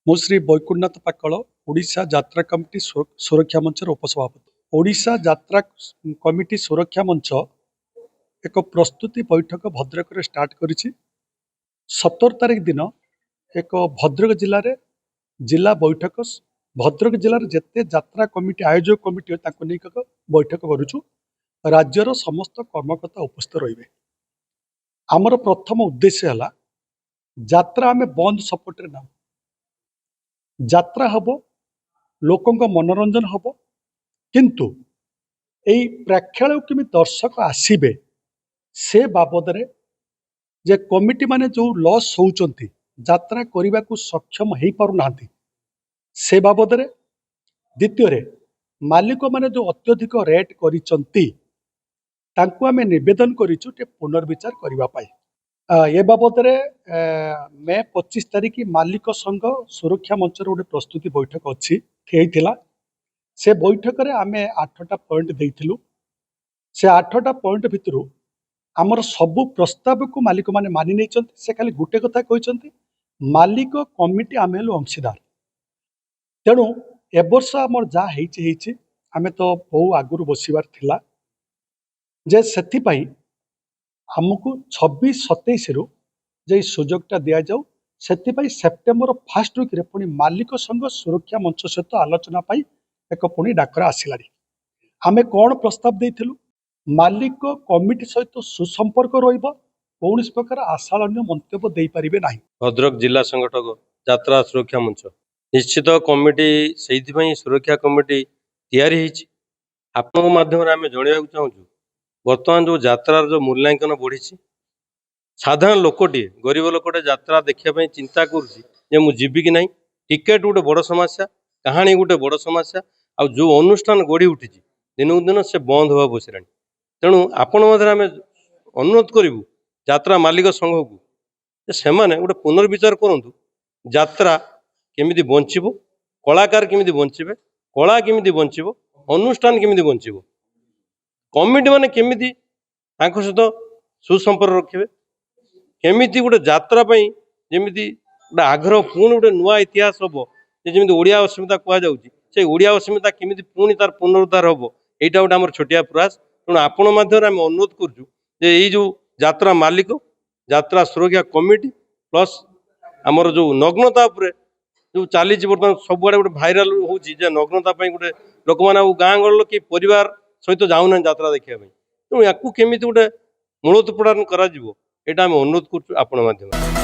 ମୁଁ ଶ୍ରୀ ବୈକୁଣ୍ଠନାଥ ପାକଳ ଓଡ଼ିଶା ଯାତ୍ରା କମିଟି ସୁରକ୍ଷା ମଞ୍ଚର ଉପସଭାପତି। ଓଡ଼ିଶା ଯାତ୍ରା କମିଟି ସୁରକ୍ଷା ମଞ୍ଚ ଏକ ପ୍ରସ୍ତୁତି ବୈଠକ ଭଦ୍ରକରେ ଷ୍ଟାର୍ଟ କରିଛି। 17 ତାରିଖ ଦିନ ଏକ ଭଦ୍ରକ ଜିଲ୍ଲାରେ ଜିଲ୍ଲା ବୈଠକ, ଭଦ୍ରକ ଜିଲ୍ଲାର ଯେତେ ଯାତ୍ରା କମିଟି ଆୟୋଜକ କମିଟି ତାଙ୍କୁ ନେଇ ଏକ ବୈଠକ କରୁଛୁ। ରାଜ୍ୟର ସମସ୍ତ କର୍ମକର୍ତ୍ତା ଉପସ୍ଥିତ ରହିବେ। ଆମର ପ୍ରଥମ ଉଦ୍ଦେଶ୍ୟ ହେଲା ଯାତ୍ରା ଆମେ ବନ୍ଦ ସପୋର୍ଟରେ ନାହୁଁ। ଯାତ୍ରା हब, लोकों मनोरंजन हब, किंतु यही प्रेक्षालय केमी दर्शक आसबे से बाबद जे कमिटी माने जो लॉस होउचंती यात्रा करने को सक्षम हो पारु नांती से बाबद रे। द्वितीय रे मालिक माने जो अत्यधिक रेट करिचंती तांको आमे निवेदन करिचु टे पुनर्विचार करबा पाई। ए बाबद मे 25 तारिख मालिक संघ सुरक्षा मंच गोटे प्रस्तुति बैठक अच्छी से बैठक रे आमे 8टा पॉइंट देइथिलु। से 8टा पॉइंट भितरु आमर सबु प्रस्ताव को मालिक माने मानि नहीं। से खाली गोटे कथा कहते मालिक कमिटी आमे हेलु अंशीदार। तेणु ए वर्ष आमर जा हेइछि आमे तो बहु आगुरु बसिबार थिला जे सेथि पई हमको 26-27 रु जे सुजोगटा दिया जाऊ। सेथिपाई सेप्टेम्बर 1 वीक रे पुणी मालिक संघ सुरक्षा मंच सहित आलोचना पाई एक पुणी डाकरा आसिलानी। आमे कौन प्रस्ताव देइथिलु मालिक कमिटी सहित सुसंपर्क रहिबो, कौन प्रकार आशालन्य मंतव्य देई परिबे नाही। भद्रक जिला संगठक यात्रा सुरक्षा मंच निश्चित कमिटी से सुरक्षा कमिटी तैयारी होइछि। आपन माध्यम आमे जणिବାକୁ चाहूछु वर्तमान जो यात्रार जो मूल्यांकन बढ़ी, साधारण लोकटे गरीब लोकटे यात्रा देखा चिंता करुँचे मुझे जीवी कि नहीं। टिकेट गोटे बड़ समस्या, कहानी गोटे बड़ समस्या, आ जो अनुष्ठान गढ़ी उठी दिनक दिन से बंद होगा बसला। तेणु आपण आम अनुरोध करूँ यात्रा मालिक संघ को से गोटे पुनर्विचार करूँ यात्रा केमिति बंचब, कलाकार केमिति बंचे, कला केमिति बंचब, अनुष्ठान केमिति बंचब, कमिटी माने केमिति तांको सहित सुसंपर्क रखिबे, केमिति गोटे यात्रा पई जेमिति गोटे आग्रह पुणी गोटे नुआ इतिहास हम जमी ओडिया अस्मिता कहुच्छी से ओडिया अस्मिता केमिति पुणी तार पुनरुद्धार हम यहाँ गोटे आम छोटिया प्रयास। तेणु आपण माध्यम अनुरोध करुँ जो यात्रा मालिक, यात्रा सुरक्षा कमिटी प्लस आमर जो नग्नता जो चली बर्तमान सबुआड़े गोटे भाइराल हो नग्नता गोटे लोक मैंने गाँ गहल कि परिवार सहित जाऊना यात्रा देखा। तेणु या केमिति गोटे मूलोत्पाटन करा, यहाँ आम अनुरोध करूँ आपण माध्यम।